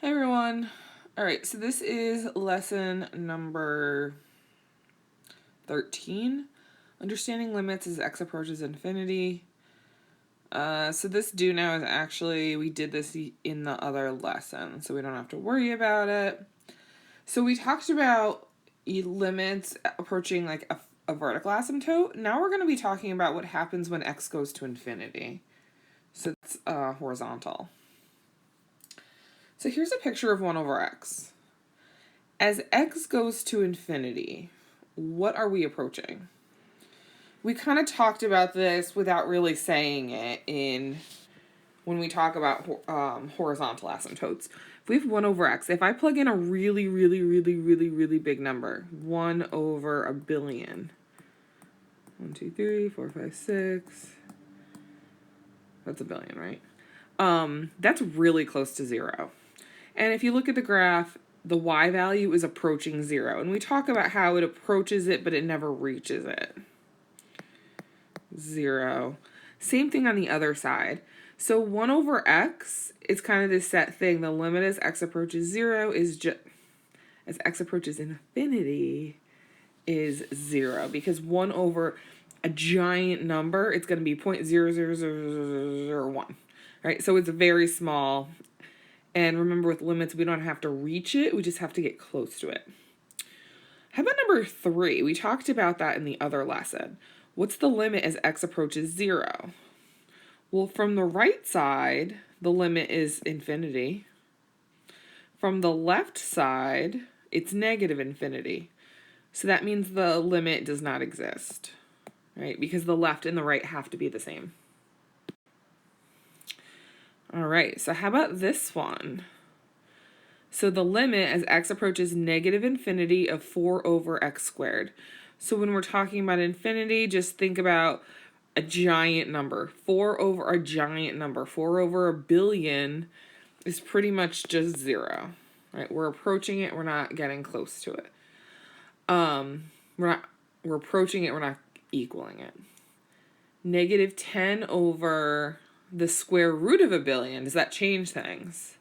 Hey everyone. All right, so this is lesson number 13. Understanding limits as x approaches infinity. So this do now is actually, we did this in the other lesson, so we don't have to worry about it. So we talked about limits approaching like a vertical asymptote. Now we're going to be talking about what happens when x goes to infinity. So it's horizontal. So here's a picture of 1 over x. As x goes to infinity, what are we approaching? We kind of talked about this without really saying it when we talk about horizontal asymptotes. If we have 1 over x, if I plug in a really big number, 1 over a billion. 1, 2, 3, 4, 5, 6. That's a billion, right? That's really close to 0. And if you look at the graph, the y value is approaching 0. And we talk about how it approaches it, but it never reaches it. 0. Same thing on the other side. So 1 over x is kind of this set thing. The limit as x approaches 0 is just, as x approaches infinity, is 0. Because 1 over a giant number, it's going to be 0.00001. Right? So it's very small. And remember, with limits, we don't have to reach it. We just have to get close to it. How about number 3? We talked about that in the other lesson. What's the limit as x approaches 0? Well, from the right side, the limit is infinity. From the left side, it's negative infinity. So that means the limit does not exist, right? Because the left and the right have to be the same. All right, so how about this one? So the limit as x approaches negative infinity of 4 over x squared. So when we're talking about infinity, just think about a giant number. 4 over a giant number. 4 over a billion is pretty much just 0. Right? We're approaching it, we're not getting close to it. We're approaching it, we're not equaling it. Negative 10 over the square root of a billion, does that change things?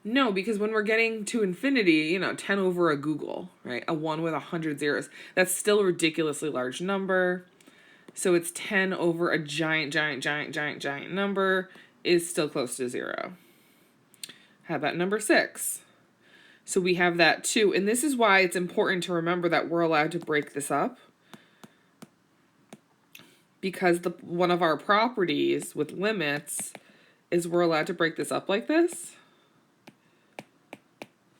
No, because when we're getting to infinity, 10 over a Google, right? A 1 with 100 zeros. That's still a ridiculously large number. So it's 10 over a giant number is still close to 0. How about number 6? So we have that too. And this is why it's important to remember that we're allowed to break this up. Because one of our properties with limits is we're allowed to break this up like this.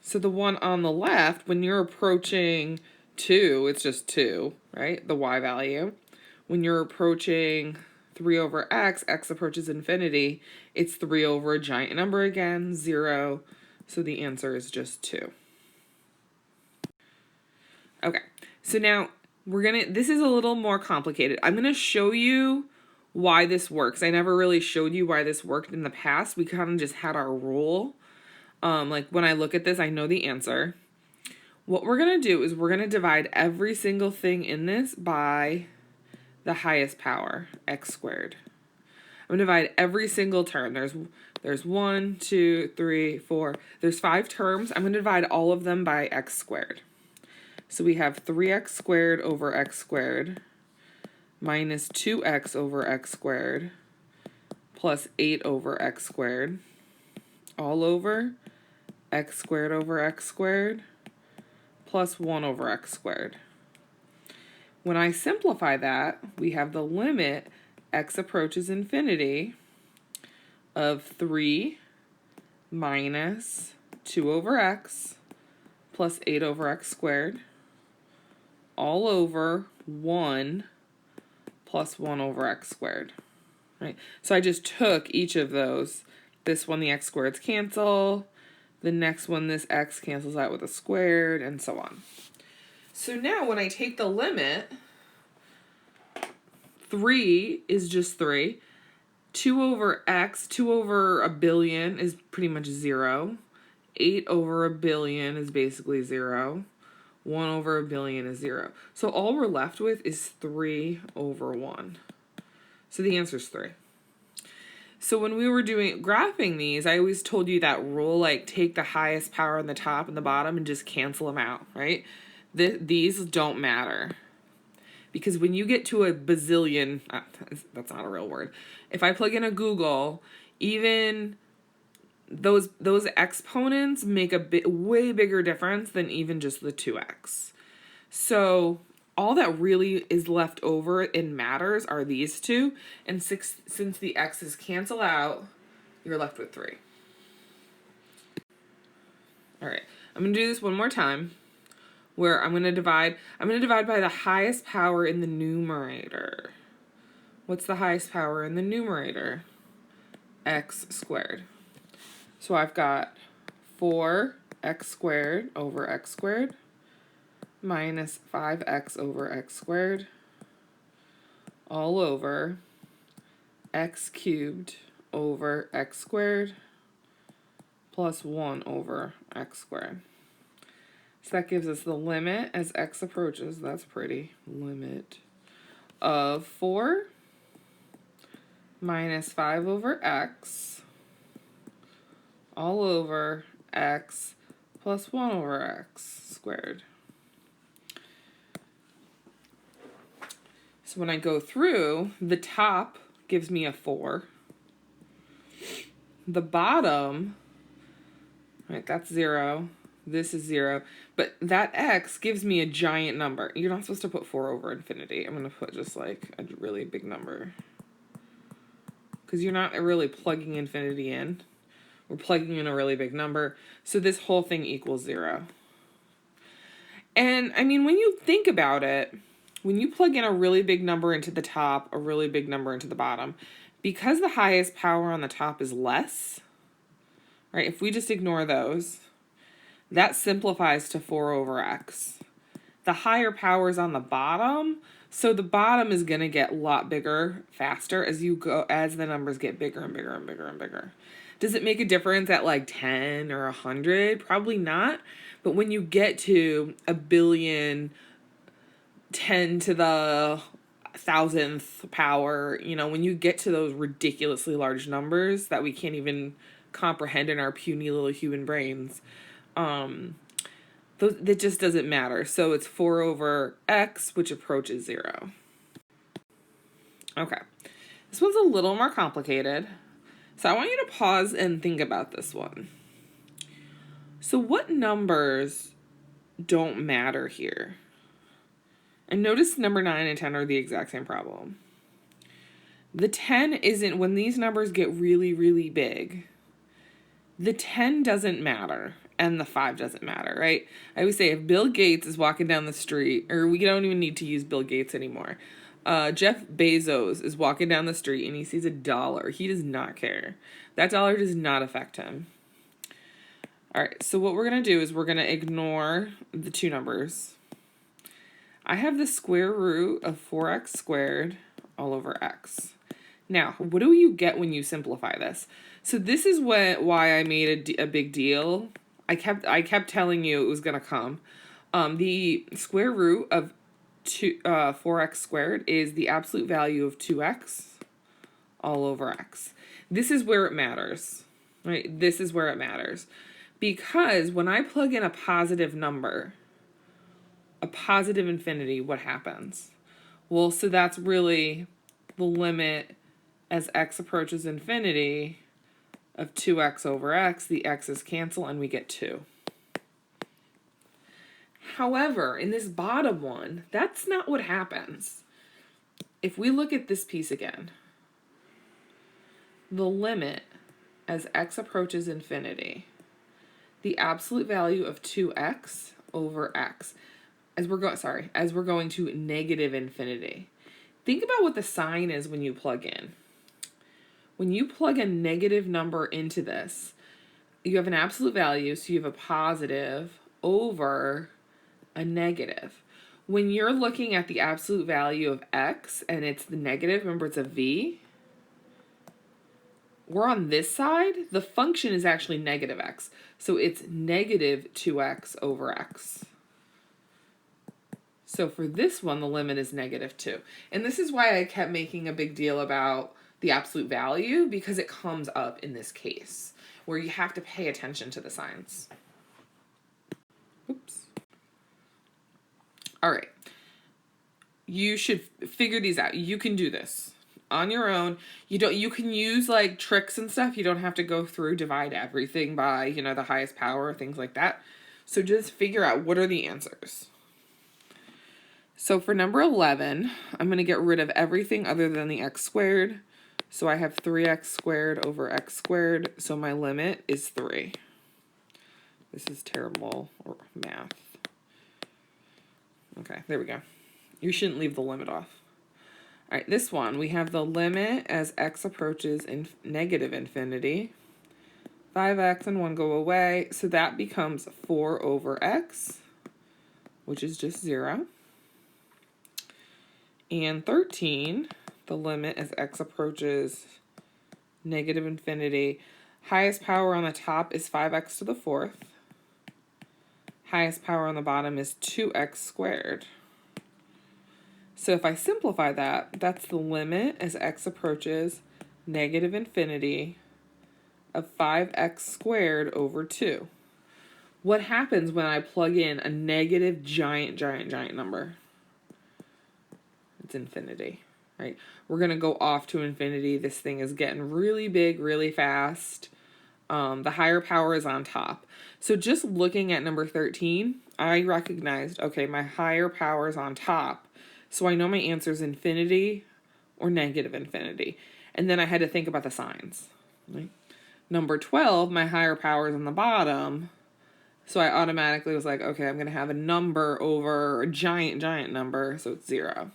So the one on the left, when you're approaching 2, it's just 2, right? The y value. When you're approaching 3 over x, x approaches infinity, it's 3 over a giant number again, 0. So the answer is just 2. Okay, so now this is a little more complicated. I'm gonna show you why this works. I never really showed you why this worked in the past. We kind of just had our rule. Like when I look at this, I know the answer. What we're going to do is we're going to divide every single thing in this by the highest power, x squared. I'm going to divide every single term. There's 1, 2, 3, 4. There's 5 terms. I'm going to divide all of them by x squared. So we have 3x squared over x squared minus 2x over x squared plus 8 over x squared all over x squared over x squared plus 1 over x squared. When I simplify that, we have the limit x approaches infinity of 3 minus 2 over x plus 8 over x squared all over 1 plus 1 over x squared. Right? So I just took each of those. This one, the x squareds cancel. The next one, this x cancels out with a squared, and so on. So now when I take the limit, 3 is just 3. 2 over x, 2 over a billion is pretty much 0. 8 over a billion is basically 0. 1 over a billion is 0. So all we're left with is 3 over 1. So the answer is 3. So when we were graphing these, I always told you that rule, like take the highest power on the top and the bottom and just cancel them out, right? These don't matter. Because when you get to a bazillion, that's not a real word. If I plug in a Google, even those exponents make a way bigger difference than even just the 2x. So all that really is left over and matters are these two. And since the x's cancel out, you're left with 3. All right, I'm going to do this one more time, where I'm going to divide by the highest power in the numerator. What's the highest power in the numerator? X squared. So I've got 4x squared over x squared minus 5x over x squared all over x cubed over x squared plus 1 over x squared. So that gives us the limit as x approaches, that's pretty, limit of 4 minus 5 over x all over x plus 1 over x squared. So when I go through, the top gives me a 4. The bottom, right, that's 0. This is 0. But that x gives me a giant number. You're not supposed to put 4 over infinity. I'm going to put just like a really big number. Because you're not really plugging infinity in. We're plugging in a really big number. So this whole thing equals 0. And I mean, when you think about it, when you plug in a really big number into the top, a really big number into the bottom, because the highest power on the top is less, right? If we just ignore those, that simplifies to 4 over x. The higher power is on the bottom, so the bottom is going to get a lot bigger faster as the numbers get bigger and bigger and bigger and bigger. Does it make a difference at like 10 or 100? Probably not. But when you get to a billion, 10 to the 1,000th power, when you get to those ridiculously large numbers that we can't even comprehend in our puny little human brains, that just doesn't matter. So it's 4 over x, which approaches 0. Okay, this one's a little more complicated. So I want you to pause and think about this one. So what numbers don't matter here? And notice number 9 and 10 are the exact same problem. The 10 isn't, when these numbers get really, really big, the 10 doesn't matter and the 5 doesn't matter, right? I always say if Bill Gates is walking down the street, or we don't even need to use Bill Gates anymore. Jeff Bezos is walking down the street and he sees $1. He does not care. That dollar does not affect him. All right, so what we're going to do is we're going to ignore the two numbers. I have the square root of 4x squared all over x. Now, what do you get when you simplify this? So this is why I made a big deal. I kept telling you it was going to come. The square root of 4x squared is the absolute value of 2x all over x. This is where it matters, right? This is where it matters. Because when I plug in a positive number, a positive infinity, what happens? Well, so that's really the limit as x approaches infinity of 2x over x. The x's cancel and we get 2. However, in this bottom one, that's not what happens. If we look at this piece again, the limit as x approaches infinity, the absolute value of 2x over x, as we're going to negative infinity. Think about what the sign is when you plug in. When you plug a negative number into this, you have an absolute value, so you have a positive over a negative. When you're looking at the absolute value of x and it's the negative, remember it's a v, we're on this side, the function is actually negative x. So it's negative 2x over x. So for this one, the limit is negative 2. And this is why I kept making a big deal about the absolute value because it comes up in this case where you have to pay attention to the signs. Oops. All right. You should figure these out. You can do this on your own. You can use like tricks and stuff. You don't have to go through divide everything by, the highest power, things like that. So just figure out what are the answers. So for number 11, I'm going to get rid of everything other than the x squared. So I have 3x squared over x squared. So my limit is 3. This is terrible math. Okay, there we go. You shouldn't leave the limit off. All right, this one, we have the limit as x approaches negative infinity. 5x and 1 go away, so that becomes 4 over x, which is just 0. And 13, the limit as x approaches negative infinity. Highest power on the top is 5x to the 4th. Highest power on the bottom is 2x squared. So if I simplify that, that's the limit as x approaches negative infinity of 5x squared over 2. What happens when I plug in a negative giant number? It's infinity, right? We're going to go off to infinity. This thing is getting really big, really fast. The higher power is on top. So just looking at number 13, I recognized, okay, my higher power is on top. So I know my answer is infinity or negative infinity. And then I had to think about the signs. Right? Number 12, my higher power is on the bottom. So I automatically was like, okay, I'm going to have a number over a giant number. So it's 0.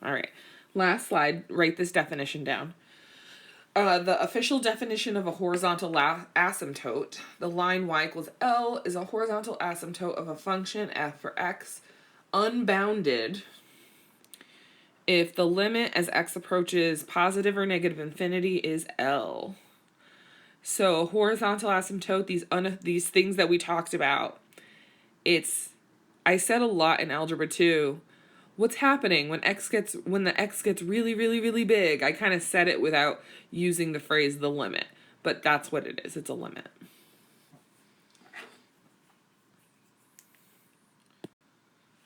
All right. Last slide. Write this definition down. The official definition of a horizontal asymptote, the line y equals L is a horizontal asymptote of a function f for x unbounded if the limit as x approaches positive or negative infinity is L. So horizontal asymptote, these things that we talked about, I said a lot in algebra 2. What's happening when the x gets really, really, really big? I kind of said it without using the phrase the limit, but that's what it is. It's a limit.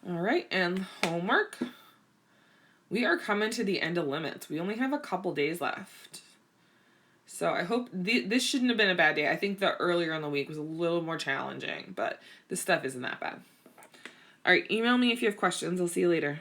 All right, and homework. We are coming to the end of limits. We only have a couple days left. So I hope this shouldn't have been a bad day. I think the earlier in the week was a little more challenging, but this stuff isn't that bad. All right, email me if you have questions. I'll see you later.